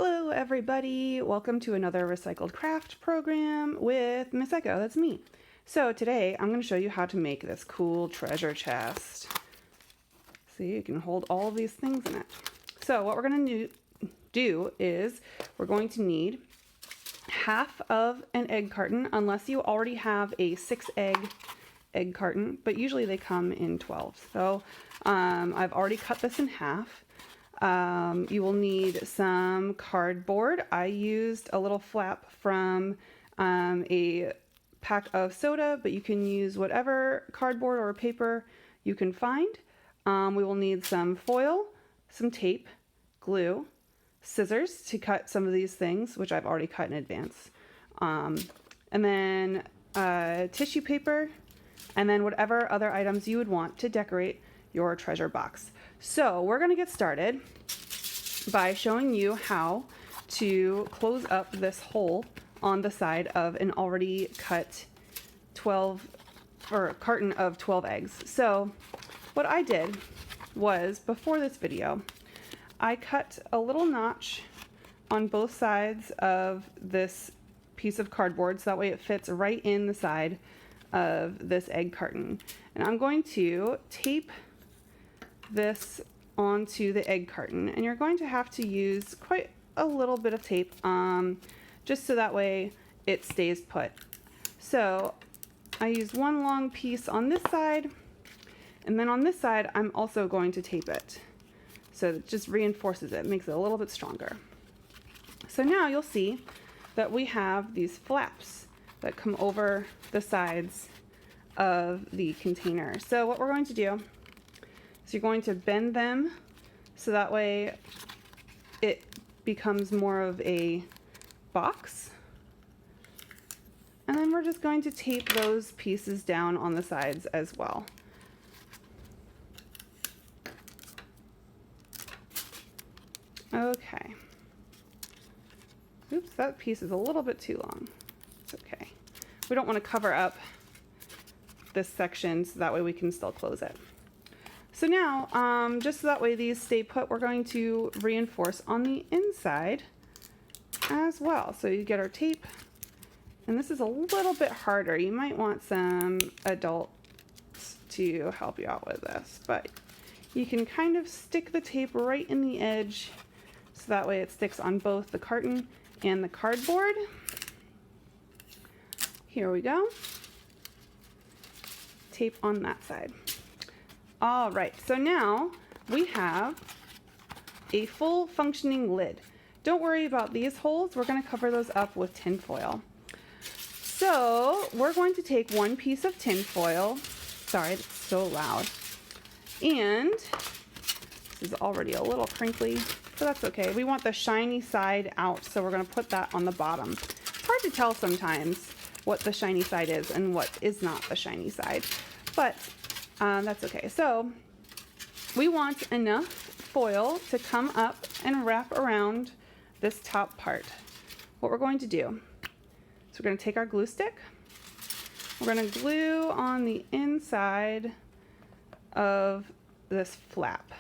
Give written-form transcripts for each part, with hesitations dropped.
Hello everybody, welcome to another recycled craft program with Miss Echo, that's me. So today I'm going to show you how to make this cool treasure chest. See, you can hold all of these things in it. So what we're going to do is we're going to need half of an egg carton, unless you already have a 6-egg carton, but usually they come in 12. So I've already cut this in half. You will need some cardboard. I used a little flap from a pack of soda, but you can use whatever cardboard or paper you can find. We will need some foil, some tape, glue, scissors to cut some of these things, which I've already cut in advance, and then tissue paper, and then whatever other items you would want to decorate your treasure box. So we're going to get started by showing you how to close up this hole on the side of an already cut carton of 12 eggs. So what I did was, before this video, I cut a little notch on both sides of this piece of cardboard so that way it fits right in the side of this egg carton. And I'm going to tape this onto the egg carton, and you're going to have to use quite a little bit of tape just so that way it stays put. So I used one long piece on this side, and then on this side I'm also going to tape it, so it just reinforces it, makes it a little bit stronger. So now you'll see that we have these flaps that come over the sides of the container. So what we're going to do, so you're going to bend them so that way it becomes more of a box. And then we're just going to tape those pieces down on the sides as well. Okay. Oops, that piece is a little bit too long. It's okay. We don't want to cover up this section so that way we can still close it. So now, just so that way these stay put, we're going to reinforce on the inside as well. So you get our tape, and this is a little bit harder. You might want some adults to help you out with this, but you can kind of stick the tape right in the edge so that way it sticks on both the carton and the cardboard. Here we go. Tape on that side. All right, so now we have a full functioning lid. Don't worry about these holes. We're going to cover those up with tin foil. So we're going to take one piece of tin foil. Sorry, it's so loud. And this is already a little crinkly, so that's okay. We want the shiny side out, so we're going to put that on the bottom. It's hard to tell sometimes what the shiny side is and what is not the shiny side, but that's okay. So we want enough foil to come up and wrap around this top part. What we're going to do is we're going to take our glue stick. We're going to glue on the inside of this flap,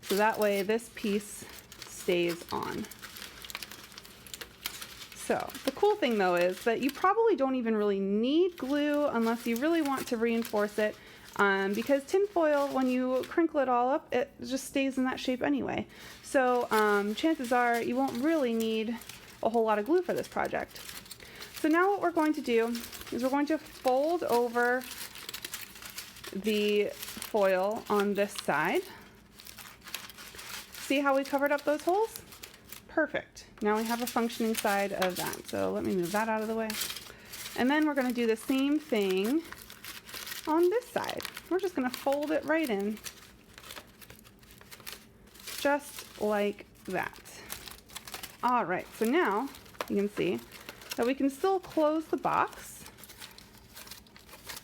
so that way this piece stays on. So the cool thing though is that you probably don't even really need glue unless you really want to reinforce it, because tin foil, when you crinkle it all up, it just stays in that shape anyway. So chances are you won't really need a whole lot of glue for this project. So now what we're going to do is we're going to fold over the foil on this side. See how we covered up those holes? Perfect. Now we have a functioning side of that. So let me move that out of the way. And then we're going to do the same thing on this side. We're just going to fold it right in, just like that. All right, so now you can see that we can still close the box,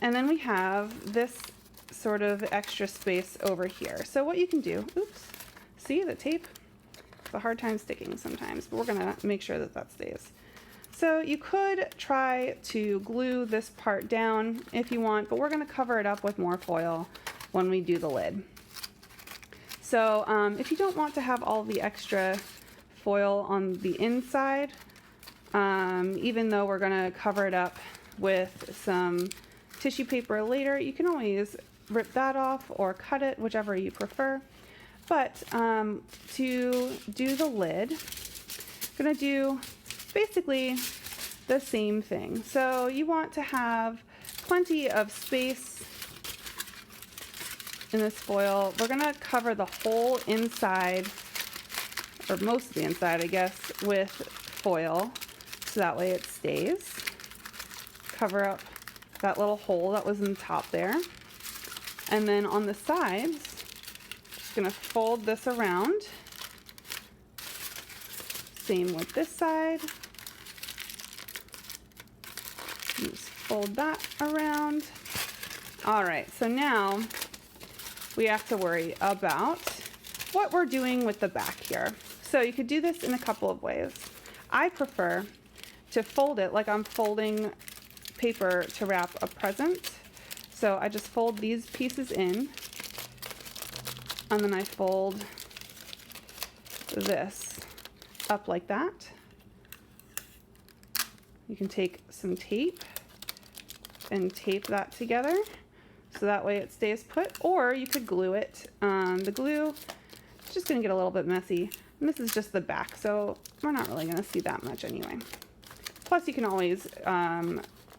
and then we have this sort of extra space over here. So what you can do, oops, see the tape? It's a hard time sticking sometimes, but we're gonna make sure that that stays. So you could try to glue this part down if you want, but we're going to cover it up with more foil when we do the lid. So if you don't want to have all the extra foil on the inside. Even though we're gonna cover it up with some tissue paper later, you can always rip that off or cut it, whichever you prefer. But to do the lid, I'm gonna do basically the same thing. So you want to have plenty of space in this foil. We're gonna cover the whole inside, or most of the inside, I guess, with foil, so that way it stays. Cover up that little hole that was in the top there. And then on the sides, just gonna fold this around. Same with this side. Just fold that around. All right, so now we have to worry about what we're doing with the back here. So you could do this in a couple of ways. I prefer to fold it like I'm folding paper to wrap a present. So I just fold these pieces in, and then I fold this up like that. You can take some tape and tape that together so that way it stays put, or you could glue it. The glue is just going to get a little bit messy, and this is just the back, so we're not really going to see that much anyway. Plus you can always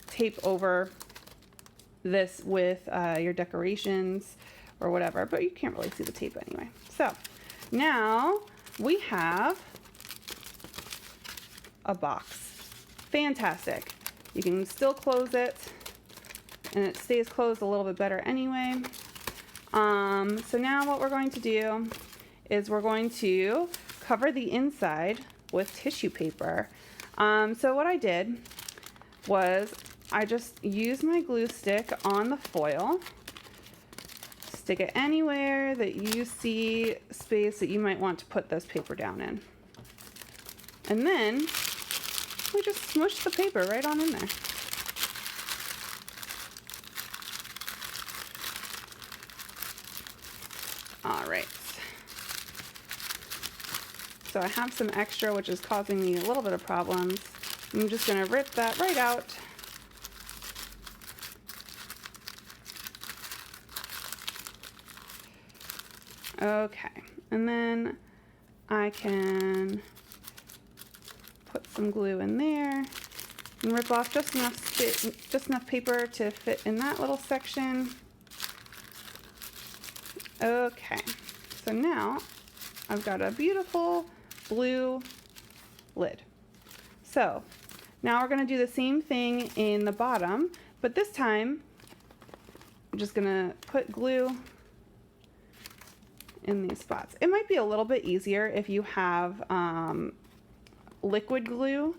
tape over this with your decorations or whatever, but you can't really see the tape anyway. So now we have a box. Fantastic. You can still close it, and it stays closed a little bit better anyway. So now what we're going to do is we're going to cover the inside with tissue paper. So what I did was I just used my glue stick on the foil, stick it anywhere that you see space that you might want to put this paper down in. And then we just smush the paper right on in there. All right. So I have some extra, which is causing me a little bit of problems. I'm just gonna rip that right out. Okay, and then I can put some glue in there and rip off just enough paper to fit in that little section. Okay, so now I've got a beautiful blue lid. So now we're going to do the same thing in the bottom, but this time I'm just going to put glue in these spots. It might be a little bit easier if you have liquid glue,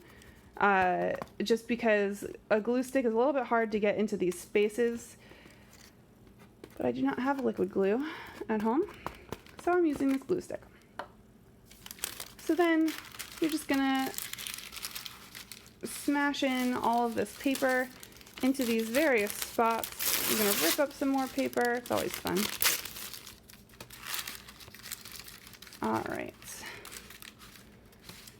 just because a glue stick is a little bit hard to get into these spaces, but I do not have liquid glue at home, so I'm using this glue stick. So then you're just gonna smash in all of this paper into these various spots. You're gonna rip up some more paper. It's always fun. All right.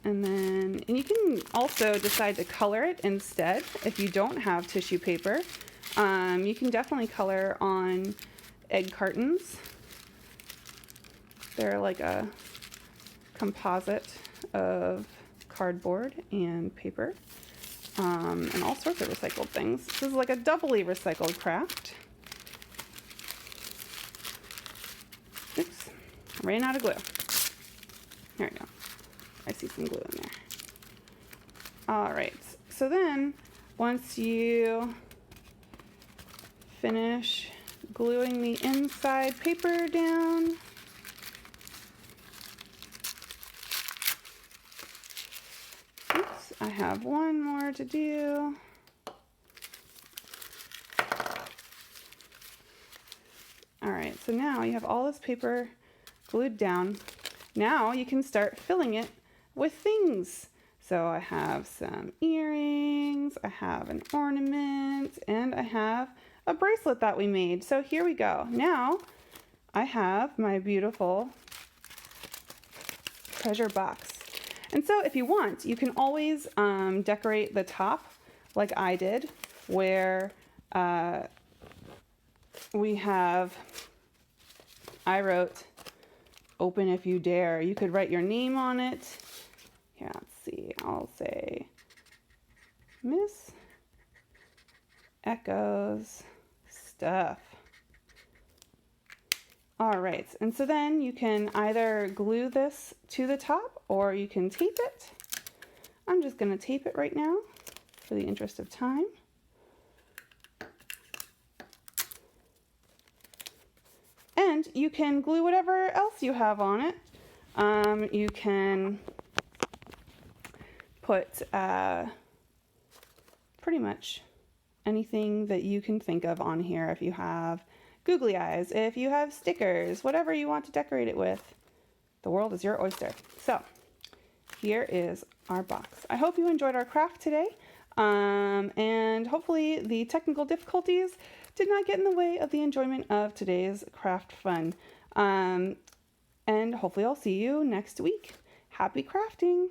And you can also decide to color it instead if you don't have tissue paper. You can definitely color on egg cartons. They're like a composite of cardboard and paper, and all sorts of recycled things. This is like a doubly recycled craft. Oops, I ran out of glue. There we go. I see some glue in there. All right, so then once you finish gluing the inside paper down, oops, I have one more to do. All right, so now you have all this paper glued down. Now you can start filling it with things. So I have some earrings, I have an ornament, and I have a bracelet that we made. So here we go. Now I have my beautiful treasure box. And so if you want, you can always decorate the top like I did, where I wrote, "Open if you dare." You could write your name on it. Here, let's see, I'll say, Miss Echo's stuff. All right, and so then you can either glue this to the top or you can tape it. I'm just gonna tape it right now for the interest of time. And you can glue whatever else you have on it. You can put pretty much anything that you can think of on here. If you have googly eyes, if you have stickers, whatever you want to decorate it with, the world is your oyster. So here is our box. I hope you enjoyed our craft today, and hopefully the technical difficulties did not get in the way of the enjoyment of today's craft fun. And hopefully I'll see you next week. Happy crafting!